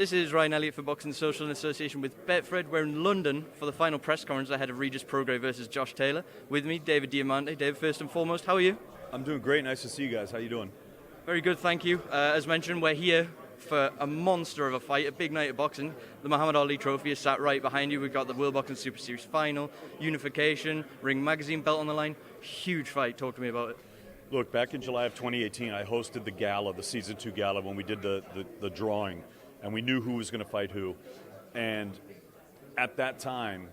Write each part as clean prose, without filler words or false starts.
This is Ryan Elliott for Boxing Social in association with Betfred. We're in London for the final press conference ahead of Regis Prograis versus Josh Taylor. With me, David Diamante. David, first and foremost, how are you? I'm doing great. Nice to see you guys. How you doing? Very good, thank you. As mentioned, we're here for a monster of a fight, a big night of boxing. The Muhammad Ali Trophy is sat right behind you. We've got the World Boxing Super Series final, unification, Ring Magazine belt on the line. Huge fight. Talk to me about it. Look, back in July of 2018, I hosted the gala, the Season 2 gala, when we did the drawing, and we knew who was going to fight who. And at that time,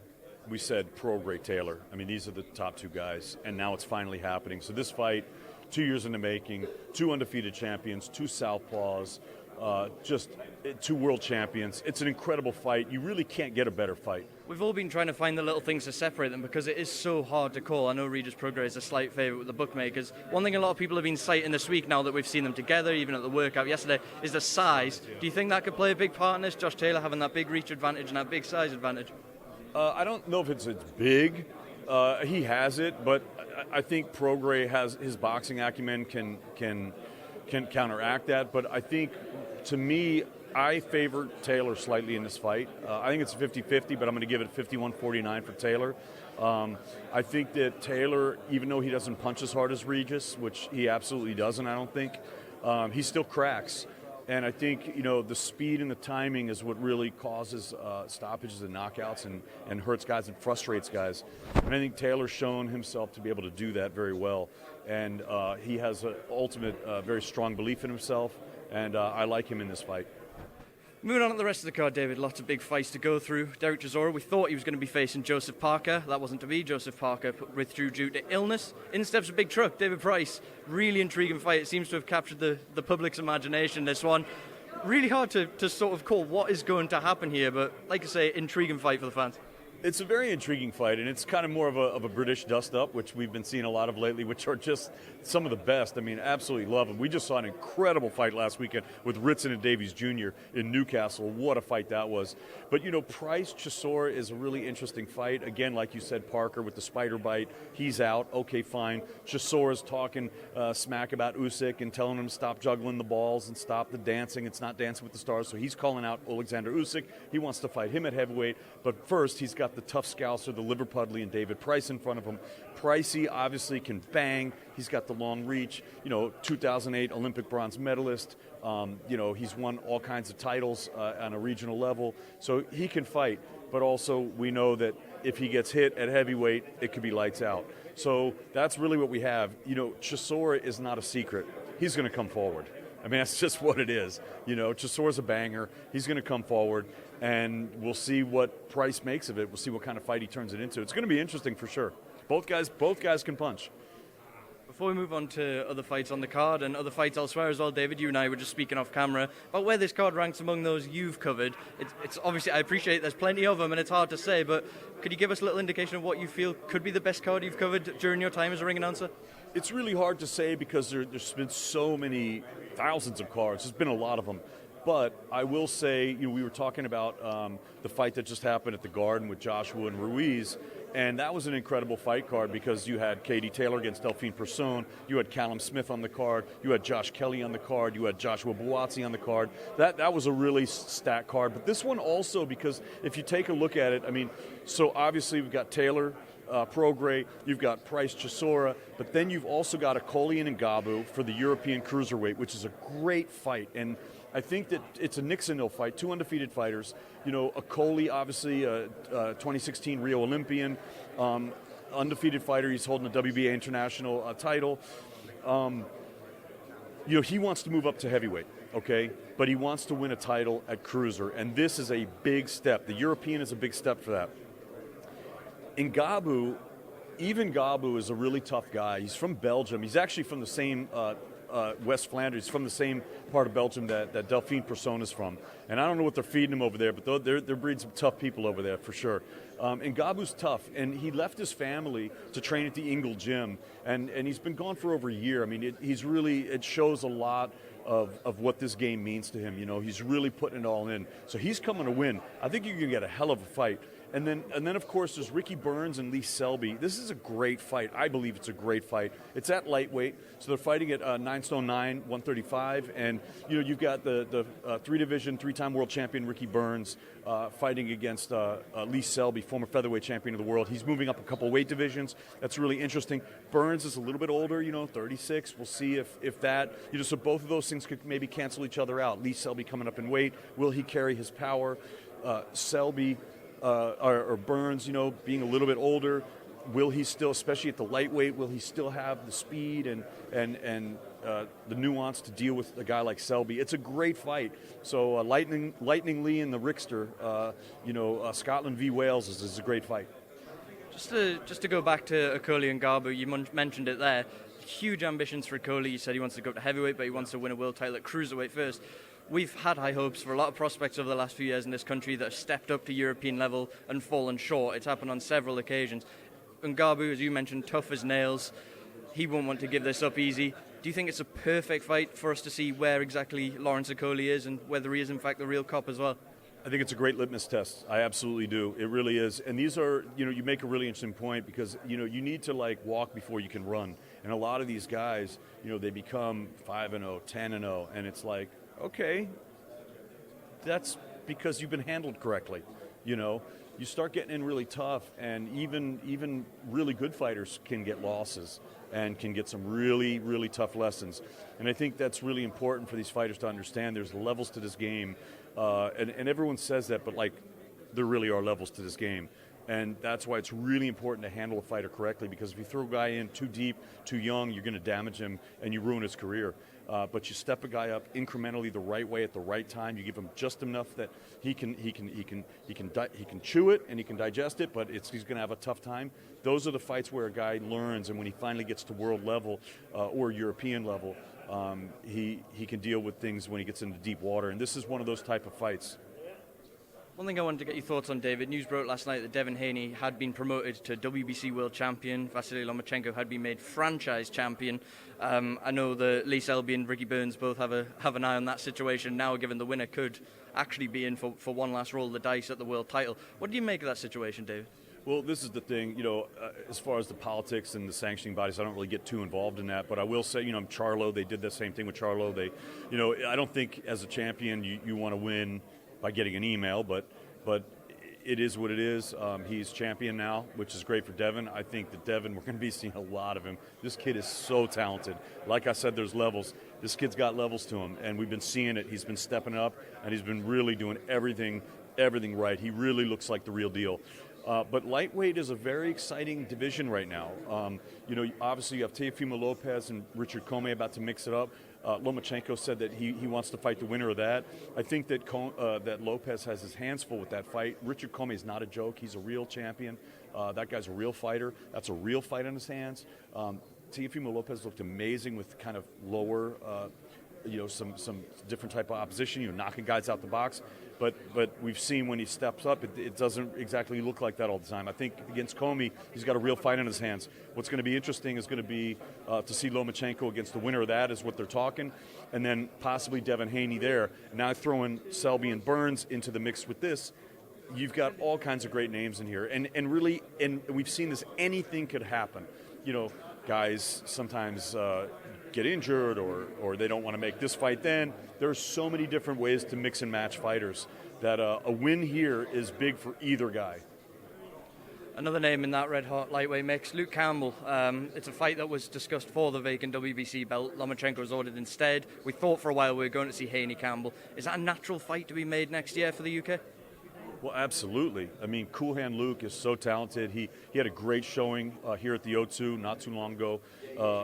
we said Prograis-Taylor. I mean, these are the top two guys, and now it's finally happening. So this fight, 2 years in the making, two undefeated champions, two southpaws, just two world champions. It's an incredible fight. You really can't get a better fight. We've all been trying to find the little things to separate them because it is so hard to call. I know Regis Prograis is a slight favourite with the bookmakers. One thing a lot of people have been citing this week, now that we've seen them together, even at the workout yesterday, is the size. Do you think that could play a big part in this? Josh Taylor having that big reach advantage and that big size advantage? I don't know if it's big. He has it, but I think Prograis has his boxing acumen can counteract that. But I think, to me, I favor Taylor slightly in this fight. I think it's 50-50, but I'm going to give it 51-49 for Taylor. I think that Taylor, even though he doesn't punch as hard as Regis, which he absolutely doesn't, I don't think, he still cracks. And I think, the speed and the timing is what really causes stoppages and knockouts and hurts guys and frustrates guys. And I think Taylor's shown himself to be able to do that very well. And he has an ultimate, very strong belief in himself, and I like him in this fight. Moving on to the rest of the card, David, lots of big fights to go through. Derek Chisora, we thought he was going to be facing Joseph Parker. That wasn't to be. Joseph Parker withdrew due to illness. In steps a big truck, David Price. Really intriguing fight. It seems to have captured the public's imagination, this one. Really hard to sort of call what is going to happen here, but like I say, intriguing fight for the fans. It's a very intriguing fight, and it's kind of more of a British dust-up, which we've been seeing a lot of lately, which are just some of the best. I mean, absolutely love them. We just saw an incredible fight last weekend with Ritson and Davies Jr. in Newcastle. What a fight that was. But, Price-Chisora is a really interesting fight. Again, like you said, Parker with the spider bite, he's out. Okay, fine. Chisora's talking smack about Usyk and telling him to stop juggling the balls and stop the dancing. It's not Dancing with the Stars, so he's calling out Alexander Usyk. He wants to fight him at heavyweight, but first he's got the tough scouser, the Liverpudlian David Price in front of him. Pricey obviously can bang. He's got the long reach. 2008 Olympic bronze medalist. He's won all kinds of titles on a regional level, so he can fight. But also we know that if he gets hit at heavyweight, it could be lights out. So that's really what we have. Chisora is not a secret. He's going to come forward. I mean, that's just what it is. Chisora's a banger. He's going to come forward, and we'll see what Price makes of it. We'll see what kind of fight he turns it into. It's going to be interesting for sure. Both guys can punch. Before we move on to other fights on the card and other fights elsewhere as well, David, you and I were just speaking off camera about where this card ranks among those you've covered. It's obviously, I appreciate there's plenty of them and it's hard to say, but could you give us a little indication of what you feel could be the best card you've covered during your time as a ring announcer? It's really hard to say because there's been so many thousands of cards. There's been a lot of them. But I will say, we were talking about the fight that just happened at the Garden with Joshua and Ruiz, and that was an incredible fight card because you had Katie Taylor against Delphine Persoon, you had Callum Smith on the card, you had Josh Kelly on the card, you had Joshua Buatsi on the card. That was a really stacked card. But this one also, because if you take a look at it, so obviously we've got Taylor, Prograis, you've got Price-Chisora, but then you've also got Akolian and Gabu for the European Cruiserweight, which is a great fight. And I think that it's a Nixonville fight, two undefeated fighters. Akoli, obviously, 2016 Rio Olympian, undefeated fighter. He's holding the WBA international title. He wants to move up to heavyweight, okay? But he wants to win a title at cruiser, and this is a big step. The European is a big step for that. In Gabu, even Gabu is a really tough guy. He's from Belgium. He's actually from the same West Flanders, from the same part of Belgium that Delphine Persoon is from. And I don't know what they're feeding him over there, but they're breeding some tough people over there for sure. And Gabu's tough, and he left his family to train at the Ingle Gym, and he's been gone for over a year. I mean, it shows a lot of what this game means to him. He's really putting it all in. So he's coming to win. I think you can get a hell of a fight. And then of course there's Ricky Burns and Lee Selby. This is a great fight. I believe it's a great fight. It's at lightweight, so they're fighting at 9 stone 9, 135, and you've got the 3-time world champion Ricky Burns fighting against Lee Selby, former featherweight champion of the world. He's moving up a couple weight divisions. That's really interesting. Burns is a little bit older, 36. We'll see if that, so both of those things could maybe cancel each other out. Lee Selby coming up in weight. Will he carry his power? Selby or Burns, being a little bit older, will he still, especially at the lightweight, will he still have the speed and the nuance to deal with a guy like Selby? It's a great fight. So Lightning Lee and the Rickster, Scotland v. Wales is a great fight. Just to go back to Okoli and Garbu, you mentioned it there. Huge ambitions for Okoli. You said he wants to go to heavyweight, but he wants to win a world title at cruiserweight first. We've had high hopes for a lot of prospects over the last few years in this country that have stepped up to European level and fallen short. It's happened on several occasions. And Garbu, as you mentioned, tough as nails. He won't want to give this up easy. Do you think it's a perfect fight for us to see where exactly Lawrence Okoli is and whether he is in fact the real cop as well? I think it's a great litmus test. I absolutely do. It really is. And these are, you make a really interesting point because, you need to walk before you can run. And a lot of these guys, they become 5-0, 10-0, and it's like, okay, that's because you've been handled correctly. You start getting in really tough, and even really good fighters can get losses and can get some really, really tough lessons. And I think that's really important for these fighters to understand. There's levels to this game, and everyone says that, but there really are levels to this game. And that's why it's really important to handle a fighter correctly, because if you throw a guy in too deep, too young, you're going to damage him and you ruin his career. But you step a guy up incrementally the right way at the right time. You give him just enough that he can chew it and he can digest it, but he's going to have a tough time. Those are the fights where a guy learns, and when he finally gets to world level or European level, he can deal with things when he gets into deep water. And this is one of those type of fights. One thing I wanted to get your thoughts on, David. News broke last night that Devin Haney had been promoted to WBC World Champion. Vasily Lomachenko had been made franchise champion. I know that Lee Selby and Ricky Burns both have an eye on that situation now, given the winner could actually be in for one last roll of the dice at the world title. What do you make of that situation, David? Well, this is the thing, as far as the politics and the sanctioning bodies, I don't really get too involved in that. But I will say, Charlo, they did the same thing with Charlo. I don't think as a champion you want to win by getting an email, but it is what it is. He's champion now, which is great for Devin. I think that Devin, we're going to be seeing a lot of him. This kid is so talented. Like I said, there's levels. This kid's got levels to him, and we've been seeing it. He's been stepping up, and he's been really doing everything right. He really looks like the real deal. But lightweight is a very exciting division right now. Obviously you have Teofimo Lopez and Richard Comey about to mix it up. Lomachenko said that he wants to fight the winner of that. I think that that Lopez has his hands full with that fight. Richard Comey is not a joke. He's a real champion. That guy's a real fighter. That's a real fight on his hands. Teofimo Lopez looked amazing with kind of lower, some different type of opposition, knocking guys out the box. But we've seen when he steps up, it doesn't exactly look like that all the time. I think against Comey, he's got a real fight in his hands. What's going to be interesting is going to be to see Lomachenko against the winner of that, is what they're talking, and then possibly Devin Haney there. Now throwing Selby and Burns into the mix with this, you've got all kinds of great names in here. And really, we've seen this, anything could happen. Guys sometimes get injured or they don't want to make this fight then. There are so many different ways to mix and match fighters that a win here is big for either guy. Another name in that red-hot lightweight mix, Luke Campbell. It's a fight that was discussed for the vacant WBC belt. Lomachenko was ordered instead. We thought for a while we were going to see Haney-Campbell. Is that a natural fight to be made next year for the UK? Well, absolutely. I mean, Cool Hand Luke is so talented. He had a great showing here at the O2 not too long ago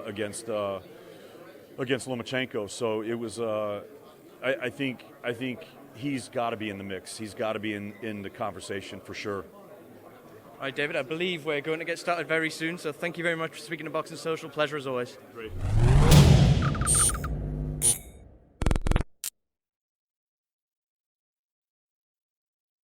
against Lomachenko. So it was. I think he's got to be in the mix. He's got to be in the conversation for sure. All right, David. I believe we're going to get started very soon. So thank you very much for speaking to Boxing Social. Pleasure as always. Great.